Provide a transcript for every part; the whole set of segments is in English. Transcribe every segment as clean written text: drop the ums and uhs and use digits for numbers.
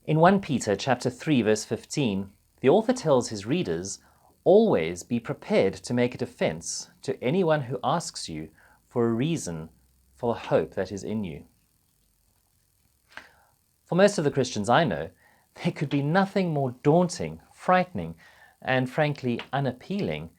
In 1 Peter chapter 3, verse 15, the author tells his readers, "Always be prepared to make a defense to anyone who asks you for a reason for the hope that is in you." For most of the Christians I know, there could be nothing more daunting, frightening, and frankly unappealing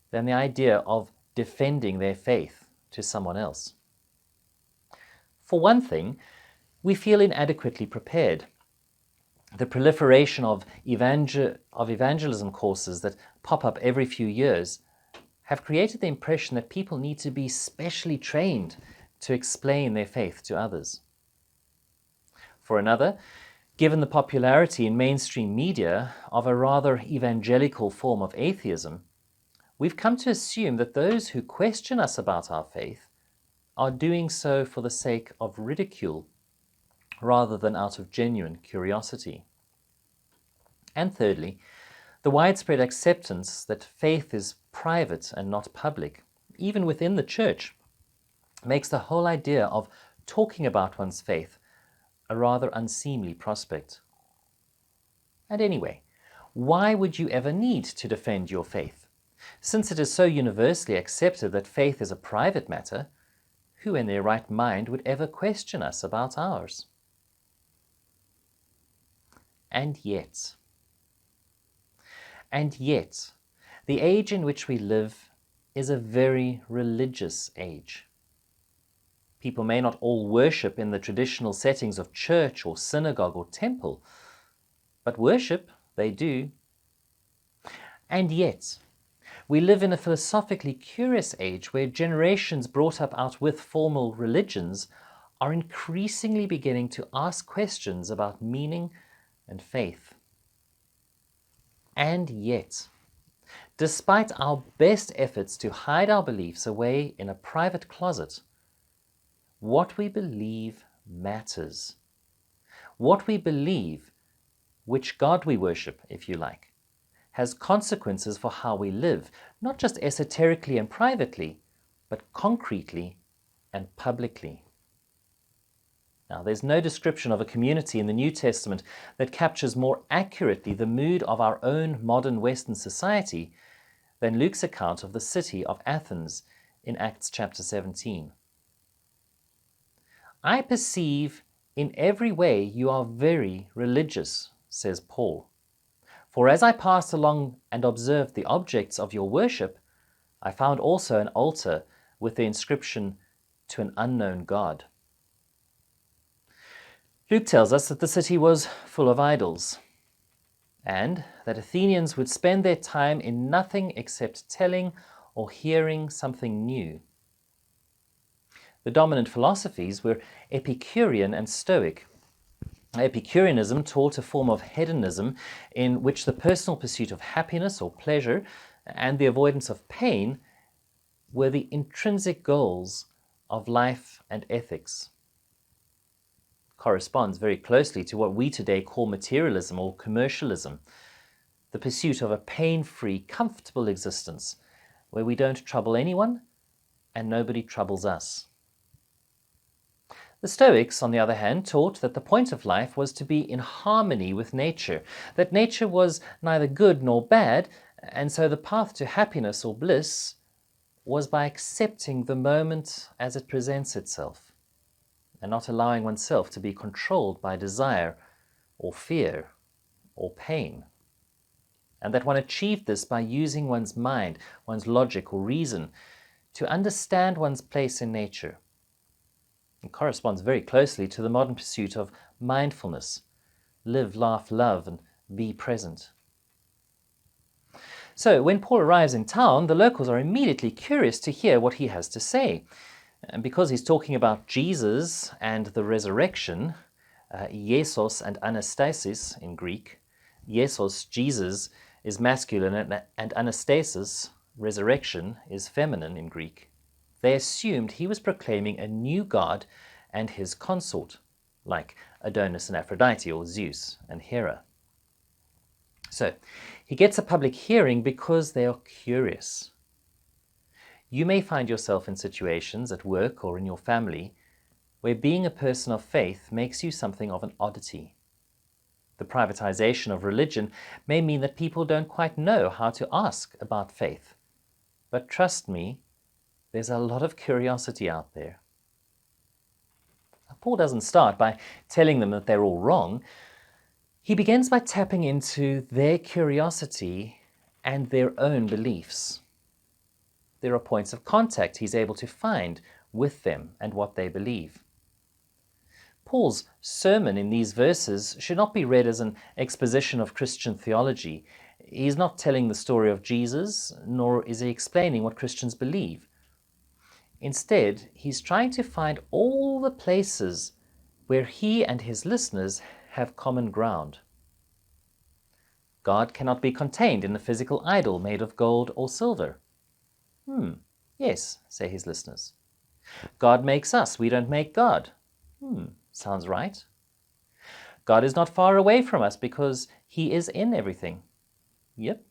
than the idea of defending their faith to someone else. For one thing, we feel inadequately prepared. The proliferation of evangelism courses that pop up every few years have created the impression that people need to be specially trained to explain their faith to others. For another, given the popularity in mainstream media of a rather evangelical form of atheism, we've come to assume that those who question us about our faith are doing so for the sake of ridicule rather than out of genuine curiosity. And thirdly, the widespread acceptance that faith is private and not public, even within the church, makes the whole idea of talking about one's faith a rather unseemly prospect. And anyway, why would you ever need to defend your faith? Since it is so universally accepted that faith is a private matter, who in their right mind would ever question us about ours? And yet, the age in which we live is a very religious age. People may not all worship in the traditional settings of church or synagogue or temple, but worship they do. And yet, we live in a philosophically curious age where generations brought up out with formal religions are increasingly beginning to ask questions about meaning and faith. And yet, despite our best efforts to hide our beliefs away in a private closet, what we believe matters. What we believe, which God we worship, if you like, has consequences for how we live, not just esoterically and privately, but concretely and publicly. Now, there's no description of a community in the New Testament that captures more accurately the mood of our own modern Western society than Luke's account of the city of Athens in Acts chapter 17. "I perceive in every way you are very religious," says Paul. "For as I passed along and observed the objects of your worship, I found also an altar with the inscription, 'To an unknown God.'" Luke tells us that the city was full of idols, and that Athenians would spend their time in nothing except telling or hearing something new. The dominant philosophies were Epicurean and Stoic. Epicureanism taught a form of hedonism in which the personal pursuit of happiness or pleasure and the avoidance of pain were the intrinsic goals of life and ethics. Corresponds very closely to what we today call materialism or commercialism, the pursuit of a pain-free, comfortable existence where we don't trouble anyone and nobody troubles us. The Stoics, on the other hand, taught that the point of life was to be in harmony with nature, that nature was neither good nor bad, and so the path to happiness or bliss was by accepting the moment as it presents itself, and not allowing oneself to be controlled by desire or fear or pain. And that one achieved this by using one's mind, one's logic or reason, to understand one's place in nature. It corresponds very closely to the modern pursuit of mindfulness. Live, laugh, love, and be present. So when Paul arrives in town, the locals are immediately curious to hear what he has to say. And because he's talking about Jesus and the resurrection, Iesos and Anastasis in Greek, Iesos, Jesus, is masculine, and Anastasis, resurrection, is feminine in Greek. They assumed he was proclaiming a new god and his consort, like Adonis and Aphrodite, or Zeus and Hera. So, he gets a public hearing because they are curious. You may find yourself in situations at work or in your family where being a person of faith makes you something of an oddity. The privatization of religion may mean that people don't quite know how to ask about faith. But trust me, there's a lot of curiosity out there. Paul doesn't start by telling them that they're all wrong. He begins by tapping into their curiosity and their own beliefs. There are points of contact he's able to find with them and what they believe. Paul's sermon in these verses should not be read as an exposition of Christian theology. He's not telling the story of Jesus, nor is he explaining what Christians believe. Instead, he's trying to find all the places where he and his listeners have common ground. God cannot be contained in a physical idol made of gold or silver. Yes, say his listeners. God makes us, we don't make God. Sounds right. God is not far away from us because he is in everything. Yep.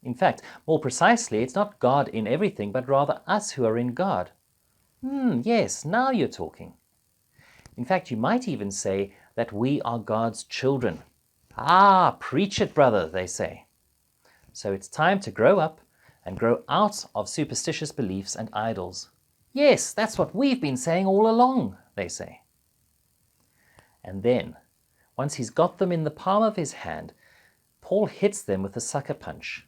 In fact, more precisely, it's not God in everything, but rather us who are in God. Yes, now you're talking. In fact, you might even say that we are God's children. Ah, preach it, brother, they say. So it's time to grow up and grow out of superstitious beliefs and idols. Yes, that's what we've been saying all along, they say. And then, once he's got them in the palm of his hand, Paul hits them with a sucker punch.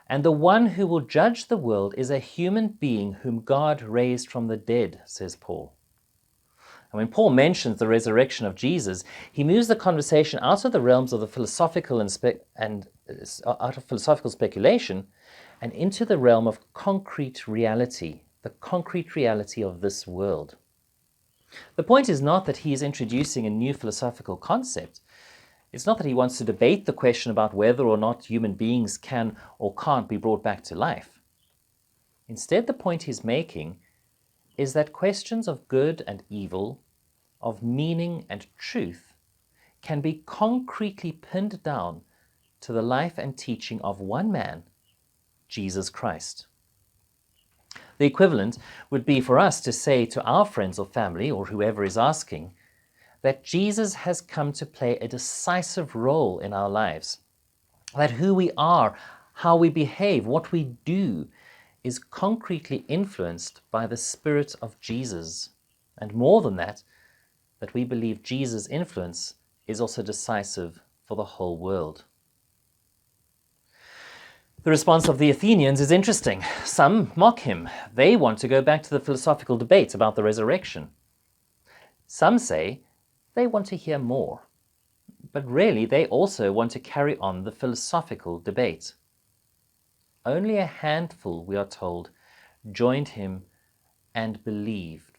And the one who will judge the world is a human being whom God raised from the dead, says Paul. And when Paul mentions the resurrection of Jesus, he moves the conversation out of the realms of the philosophical out of philosophical speculation and into the realm of concrete reality, the concrete reality of this world. The point is not that he is introducing a new philosophical concept. It's not that he wants to debate the question about whether or not human beings can or can't be brought back to life. Instead, the point he's making is that questions of good and evil, of meaning and truth, can be concretely pinned down to the life and teaching of one man, Jesus Christ. The equivalent would be for us to say to our friends or family, or whoever is asking, that Jesus has come to play a decisive role in our lives, that who we are, how we behave, what we do, is concretely influenced by the Spirit of Jesus. And more than that we believe Jesus' influence is also decisive for the whole world. The response of the Athenians is interesting. Some mock him. They want to go back to the philosophical debate about the resurrection. Some say they want to hear more. But really, they also want to carry on the philosophical debate. Only a handful, we are told, joined him and believed.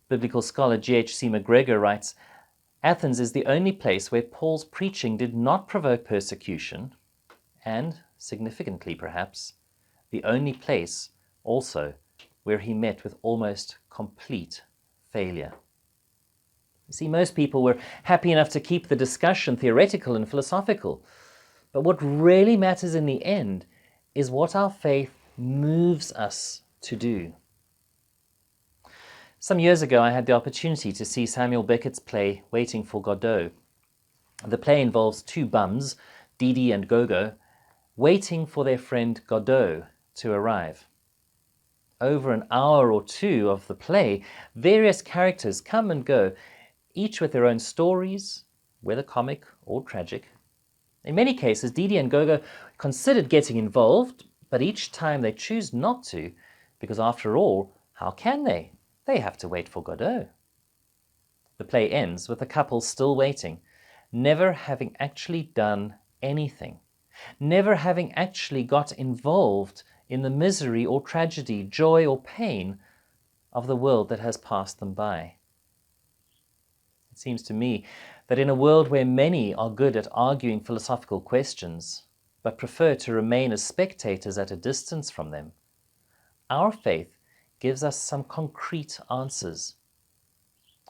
Biblical scholar G.H.C. McGregor writes, Athens is the only place where Paul's preaching did not provoke persecution, and, significantly perhaps, the only place also where he met with almost complete failure. You see, most people were happy enough to keep the discussion theoretical and philosophical, but what really matters in the end is what our faith moves us to do. Some years ago, I had the opportunity to see Samuel Beckett's play, Waiting for Godot. The play involves two bums, Didi and Gogo, waiting for their friend Godot to arrive. Over an hour or two of the play, various characters come and go, each with their own stories, whether comic or tragic. In many cases, Didi and Gogo considered getting involved, but each time they choose not to, because after all, how can they? They have to wait for Godot. The play ends with the couple still waiting, never having actually done anything, never having actually got involved in the misery or tragedy, joy or pain of the world that has passed them by. It seems to me that in a world where many are good at arguing philosophical questions, but prefer to remain as spectators at a distance from them, our faith gives us some concrete answers.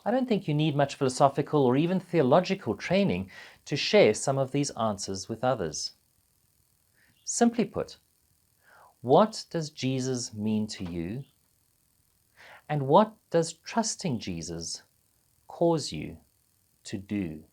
I don't think you need much philosophical or even theological training to share some of these answers with others. Simply put, what does Jesus mean to you? And what does trusting Jesus cause you to do.